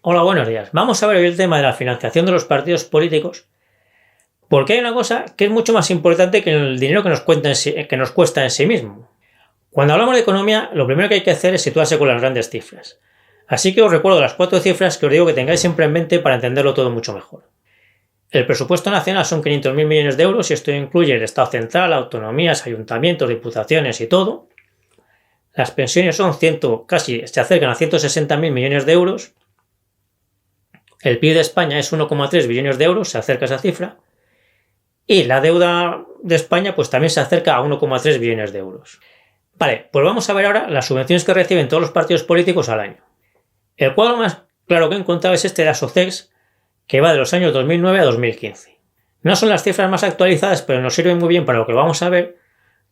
Hola, buenos días. Vamos a ver hoy el tema de la financiación de los partidos políticos, porque hay una cosa que es mucho más importante que el dinero que nos cuesta en sí mismo. Cuando hablamos de economía, lo primero que hay que hacer es situarse con las grandes cifras. Así que os recuerdo las 4 cifras que os digo que tengáis siempre en mente para entenderlo todo mucho mejor. El presupuesto nacional son 500.000 millones de euros y esto incluye el Estado central, autonomías, ayuntamientos, diputaciones y todo. Las pensiones son casi se acercan a 160.000 millones de euros. El PIB de España es 1,3 billones de euros, se acerca a esa cifra. Y la deuda de España pues también se acerca a 1,3 billones de euros. Vale, pues vamos a ver ahora las subvenciones que reciben todos los partidos políticos al año. El cuadro más claro que he encontrado es este de la SOCEX, que va de los años 2009 a 2015. No son las cifras más actualizadas, pero nos sirven muy bien para lo que vamos a ver,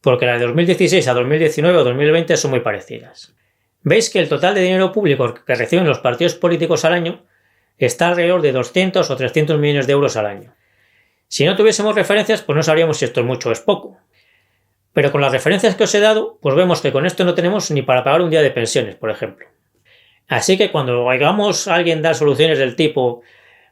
porque las de 2016 a 2019 o 2020 son muy parecidas. Veis que el total de dinero público que reciben los partidos políticos al año está alrededor de 200 o 300 millones de euros al año. Si no tuviésemos referencias, pues no sabríamos si esto es mucho o es poco. Pero con las referencias que os he dado, pues vemos que con esto no tenemos ni para pagar un día de pensiones, por ejemplo. Así que cuando oigamos a alguien dar soluciones del tipo,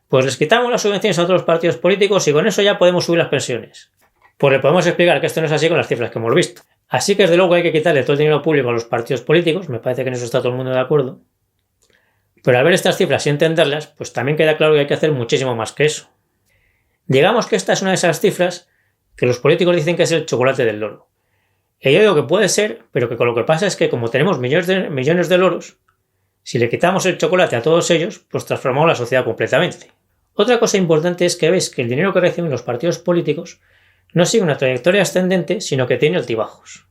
pues les quitamos las subvenciones a otros partidos políticos y con eso ya podemos subir las pensiones, pues le podemos explicar que esto no es así con las cifras que hemos visto. Así que desde luego hay que quitarle todo el dinero público a los partidos políticos, me parece que en eso está todo el mundo de acuerdo. Pero al ver estas cifras y entenderlas, pues también queda claro que hay que hacer muchísimo más que eso. Digamos que esta es una de esas cifras que los políticos dicen que es el chocolate del loro. Y yo digo que puede ser, pero que con lo que pasa es que como tenemos millones de loros, si le quitamos el chocolate a todos ellos, pues transformamos la sociedad completamente. Otra cosa importante es que veis que el dinero que reciben los partidos políticos no sigue una trayectoria ascendente, sino que tiene altibajos.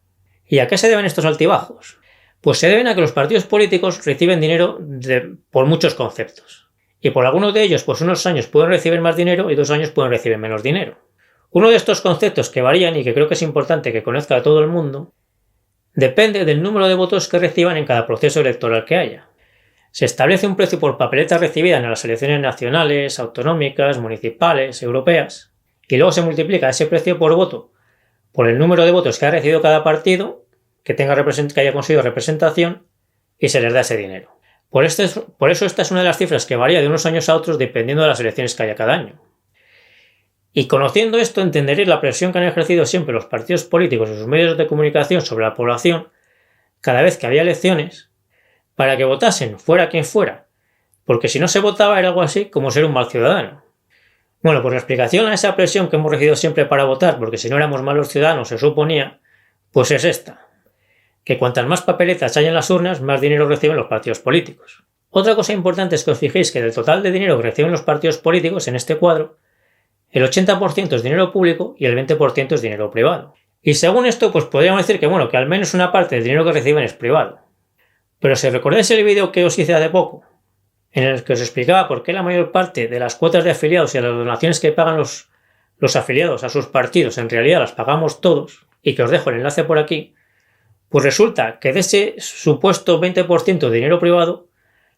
¿Y a qué se deben estos altibajos? Pues se deben a que los partidos políticos reciben dinero por muchos conceptos. Y por algunos de ellos, pues unos años pueden recibir más dinero y 2 años pueden recibir menos dinero. Uno de estos conceptos que varían y que creo que es importante que conozca a todo el mundo, depende del número de votos que reciban en cada proceso electoral que haya. Se establece un precio por papeleta recibida en las elecciones nacionales, autonómicas, municipales, europeas, y luego se multiplica ese precio por voto por el número de votos que ha recibido cada partido que haya conseguido representación y se les da ese dinero. Por eso esta es una de las cifras que varía de unos años a otros dependiendo de las elecciones que haya cada año. Y conociendo esto entenderéis la presión que han ejercido siempre los partidos políticos y sus medios de comunicación sobre la población cada vez que había elecciones para que votasen fuera quien fuera, porque si no se votaba era algo así como ser un mal ciudadano. Bueno, pues la explicación a esa presión que hemos recibido siempre para votar, porque si no éramos malos ciudadanos se suponía, pues es esta, que cuantas más papeletas hay en las urnas, más dinero reciben los partidos políticos. Otra cosa importante es que os fijéis que del total de dinero que reciben los partidos políticos en este cuadro, el 80% es dinero público y el 20% es dinero privado. Y según esto, pues podríamos decir que al menos una parte del dinero que reciben es privado. Pero si recordáis el vídeo que os hice hace poco, en el que os explicaba por qué la mayor parte de las cuotas de afiliados y las donaciones que pagan los afiliados a sus partidos en realidad las pagamos todos, y que os dejo el enlace por aquí, pues resulta que de ese supuesto 20% de dinero privado,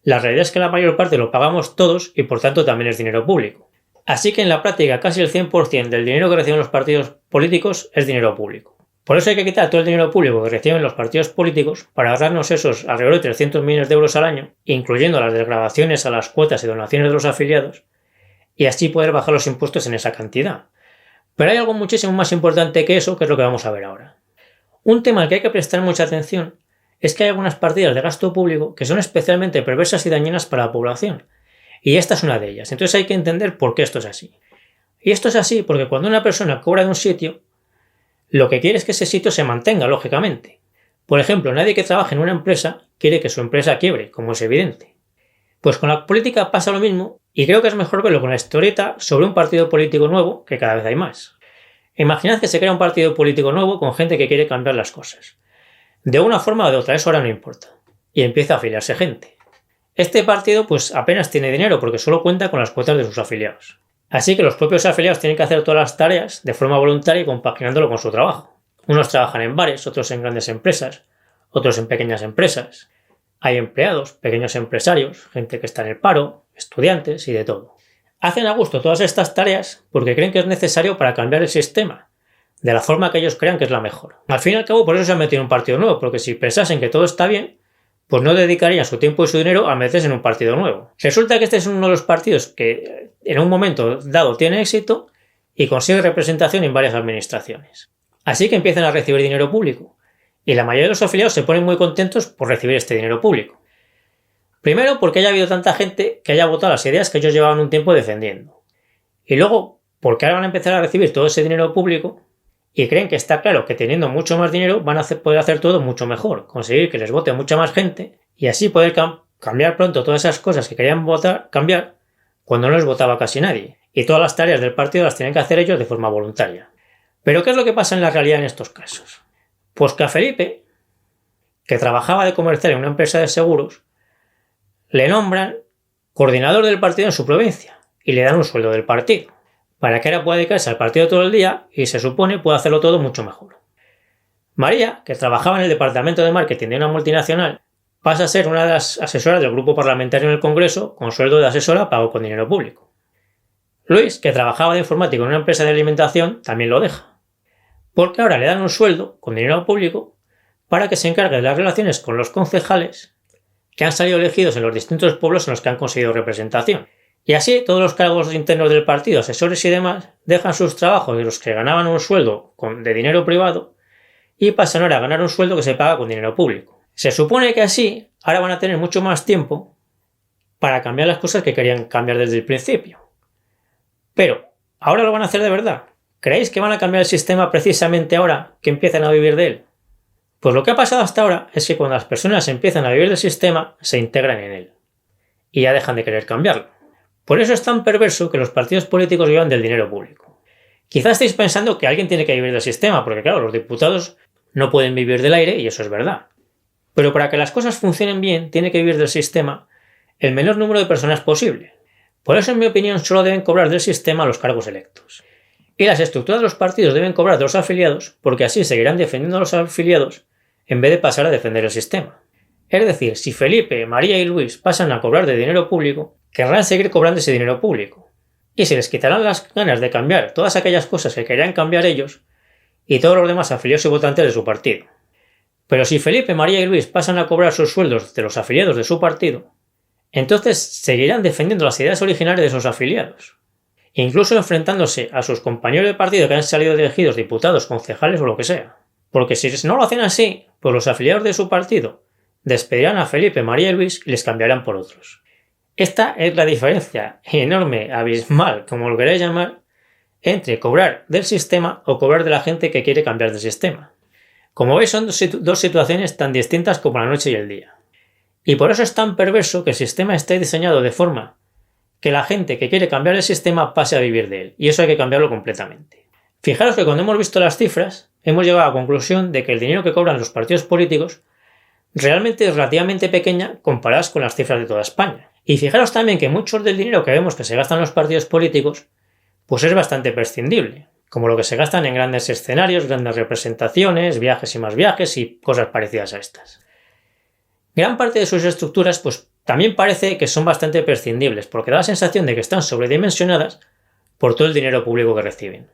la realidad es que la mayor parte lo pagamos todos y por tanto también es dinero público. Así que en la práctica casi el 100% del dinero que reciben los partidos políticos es dinero público. Por eso hay que quitar todo el dinero público que reciben los partidos políticos para ahorrarnos esos alrededor de 300 millones de euros al año, incluyendo las desgravaciones a las cuotas y donaciones de los afiliados, y así poder bajar los impuestos en esa cantidad. Pero hay algo muchísimo más importante que eso, que es lo que vamos a ver ahora. Un tema al que hay que prestar mucha atención es que hay algunas partidas de gasto público que son especialmente perversas y dañinas para la población, y esta es una de ellas. Entonces hay que entender por qué esto es así. Y esto es así porque cuando una persona cobra de un sitio, lo que quiere es que ese sitio se mantenga, lógicamente. Por ejemplo, nadie que trabaje en una empresa quiere que su empresa quiebre, como es evidente. Pues con la política pasa lo mismo, y creo que es mejor verlo con la historieta sobre un partido político nuevo, que cada vez hay más. Imaginad que se crea un partido político nuevo con gente que quiere cambiar las cosas. De una forma o de otra, eso ahora no importa. Y empieza a afiliarse gente. Este partido pues apenas tiene dinero porque solo cuenta con las cuotas de sus afiliados. Así que los propios afiliados tienen que hacer todas las tareas de forma voluntaria y compaginándolo con su trabajo. Unos trabajan en bares, otros en grandes empresas, otros en pequeñas empresas. Hay empleados, pequeños empresarios, gente que está en el paro, estudiantes y de todo. Hacen a gusto todas estas tareas porque creen que es necesario para cambiar el sistema, de la forma que ellos crean que es la mejor. Al fin y al cabo por eso se han metido en un partido nuevo, porque si pensasen que todo está bien, pues no dedicarían su tiempo y su dinero a meterse en un partido nuevo. Resulta que este es uno de los partidos que en un momento dado tiene éxito y consigue representación en varias administraciones. Así que empiezan a recibir dinero público, y la mayoría de los afiliados se ponen muy contentos por recibir este dinero público. Primero, porque haya habido tanta gente que haya votado las ideas que ellos llevaban un tiempo defendiendo. Y luego, porque ahora van a empezar a recibir todo ese dinero público y creen que está claro que teniendo mucho más dinero van a poder hacer todo mucho mejor, conseguir que les vote mucha más gente y así poder cambiar pronto todas esas cosas que querían cambiar cuando no les votaba casi nadie. Y todas las tareas del partido las tienen que hacer ellos de forma voluntaria. Pero ¿qué es lo que pasa en la realidad en estos casos? Pues que a Felipe, que trabajaba de comercial en una empresa de seguros, le nombran coordinador del partido en su provincia y le dan un sueldo del partido, para que ahora pueda dedicarse al partido todo el día y se supone puede hacerlo todo mucho mejor. María, que trabajaba en el departamento de marketing de una multinacional, pasa a ser una de las asesoras del grupo parlamentario en el Congreso con sueldo de asesora pago con dinero público. Luis, que trabajaba de informático en una empresa de alimentación, también lo deja, porque ahora le dan un sueldo con dinero público para que se encargue de las relaciones con los concejales que han salido elegidos en los distintos pueblos en los que han conseguido representación. Y así todos los cargos internos del partido, asesores y demás, dejan sus trabajos de los que ganaban un sueldo de dinero privado y pasan ahora a ganar un sueldo que se paga con dinero público. Se supone que así ahora van a tener mucho más tiempo para cambiar las cosas que querían cambiar desde el principio. Pero, ¿ahora lo van a hacer de verdad? ¿Creéis que van a cambiar el sistema precisamente ahora que empiezan a vivir de él? Pues lo que ha pasado hasta ahora es que cuando las personas empiezan a vivir del sistema, se integran en él y ya dejan de querer cambiarlo. Por eso es tan perverso que los partidos políticos vivan del dinero público. Quizás estéis pensando que alguien tiene que vivir del sistema, porque claro, los diputados no pueden vivir del aire y eso es verdad. Pero para que las cosas funcionen bien, tiene que vivir del sistema el menor número de personas posible. Por eso, en mi opinión, solo deben cobrar del sistema los cargos electos. Y las estructuras de los partidos deben cobrar de los afiliados, porque así seguirán defendiendo a los afiliados en vez de pasar a defender el sistema. Es decir, si Felipe, María y Luis pasan a cobrar de dinero público, querrán seguir cobrando ese dinero público. Y se les quitarán las ganas de cambiar todas aquellas cosas que querían cambiar ellos y todos los demás afiliados y votantes de su partido. Pero si Felipe, María y Luis pasan a cobrar sus sueldos de los afiliados de su partido, entonces seguirán defendiendo las ideas originales de sus afiliados, incluso enfrentándose a sus compañeros de partido que han salido elegidos diputados, concejales o lo que sea. Porque si no lo hacen así, pues los afiliados de su partido despedirán a Felipe, María y Luis y les cambiarán por otros. Esta es la diferencia enorme, abismal, como lo queráis llamar, entre cobrar del sistema o cobrar de la gente que quiere cambiar del sistema. Como veis, son dos situaciones tan distintas como la noche y el día. Y por eso es tan perverso que el sistema esté diseñado de forma que la gente que quiere cambiar el sistema pase a vivir de él. Y eso hay que cambiarlo completamente. Fijaros que cuando hemos visto las cifras, hemos llegado a la conclusión de que el dinero que cobran los partidos políticos realmente es relativamente pequeña comparadas con las cifras de toda España. Y fijaros también que mucho del dinero que vemos que se gastan los partidos políticos, pues es bastante prescindible, como lo que se gastan en grandes escenarios, grandes representaciones, viajes y más viajes y cosas parecidas a estas. Gran parte de sus estructuras, pues también parece que son bastante prescindibles, porque da la sensación de que están sobredimensionadas por todo el dinero público que reciben.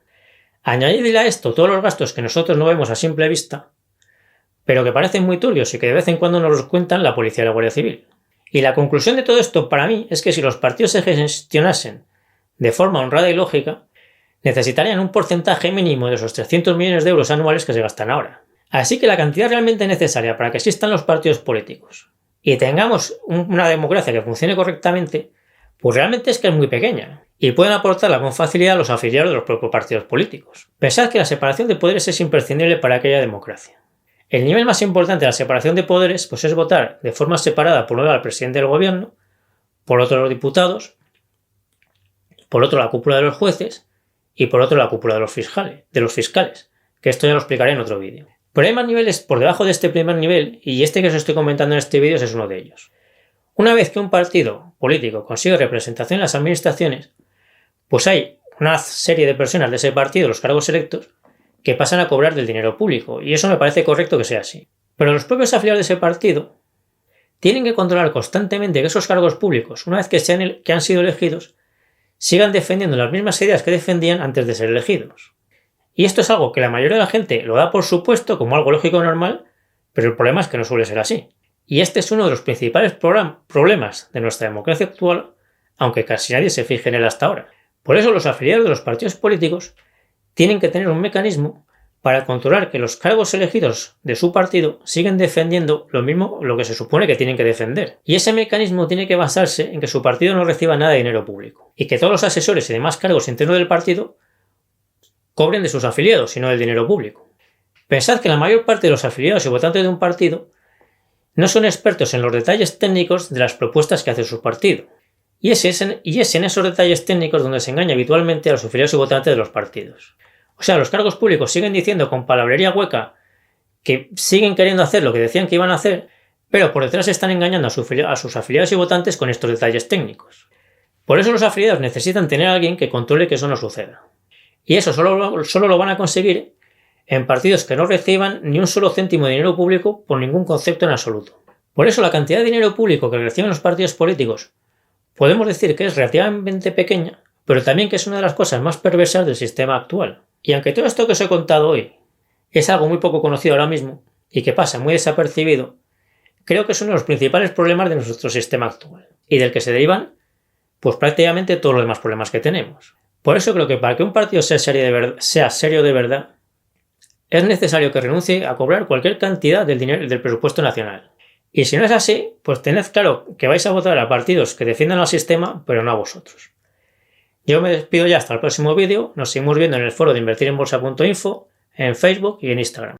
Añadidle a esto todos los gastos que nosotros no vemos a simple vista, pero que parecen muy turbios y que de vez en cuando nos los cuentan la policía y la Guardia Civil. Y la conclusión de todo esto para mí es que si los partidos se gestionasen de forma honrada y lógica, necesitarían un porcentaje mínimo de esos 300 millones de euros anuales que se gastan ahora. Así que la cantidad realmente necesaria para que existan los partidos políticos y tengamos una democracia que funcione correctamente, pues realmente es que es muy pequeña y pueden aportarla con facilidad a los afiliados de los propios partidos políticos. Pensad que la separación de poderes es imprescindible para aquella democracia. El nivel más importante de la separación de poderes pues es votar de forma separada por un lado al presidente del gobierno, por otro los diputados, por otro la cúpula de los jueces y por otro la cúpula de los fiscales, que esto ya lo explicaré en otro vídeo. Pero hay más niveles por debajo de este primer nivel y este que os estoy comentando en este vídeo es uno de ellos. Una vez que un partido político consigue representación en las administraciones, pues hay una serie de personas de ese partido, los cargos electos, que pasan a cobrar del dinero público, y eso me parece correcto que sea así. Pero los propios afiliados de ese partido tienen que controlar constantemente que esos cargos públicos, una vez que han sido elegidos, sigan defendiendo las mismas ideas que defendían antes de ser elegidos. Y esto es algo que la mayoría de la gente lo da por supuesto como algo lógico y normal, pero el problema es que no suele ser así. Y este es uno de los principales problemas de nuestra democracia actual, aunque casi nadie se fije en él hasta ahora. Por eso los afiliados de los partidos políticos tienen que tener un mecanismo para controlar que los cargos elegidos de su partido siguen defendiendo lo que se supone que tienen que defender. Y ese mecanismo tiene que basarse en que su partido no reciba nada de dinero público y que todos los asesores y demás cargos internos del partido cobren de sus afiliados y no del dinero público. Pensad que la mayor parte de los afiliados y votantes de un partido no son expertos en los detalles técnicos de las propuestas que hace su partido. Y es en esos detalles técnicos donde se engaña habitualmente a los afiliados y votantes de los partidos. O sea, los cargos públicos siguen diciendo con palabrería hueca que siguen queriendo hacer lo que decían que iban a hacer, pero por detrás están engañando a sus afiliados y votantes con estos detalles técnicos. Por eso los afiliados necesitan tener a alguien que controle que eso no suceda. Y eso solo lo van a conseguir en partidos que no reciban ni un solo céntimo de dinero público por ningún concepto en absoluto. Por eso la cantidad de dinero público que reciben los partidos políticos podemos decir que es relativamente pequeña, pero también que es una de las cosas más perversas del sistema actual. Y aunque todo esto que os he contado hoy es algo muy poco conocido ahora mismo y que pasa muy desapercibido, creo que es uno de los principales problemas de nuestro sistema actual y del que se derivan pues prácticamente todos los demás problemas que tenemos. Por eso creo que para que un partido sea serio de verdad, es necesario que renuncie a cobrar cualquier cantidad del dinero del presupuesto nacional. Y si no es así, pues tened claro que vais a votar a partidos que defiendan al sistema, pero no a vosotros. Yo me despido ya hasta el próximo vídeo, nos seguimos viendo en el foro de invertirenbolsa.info, en Facebook y en Instagram.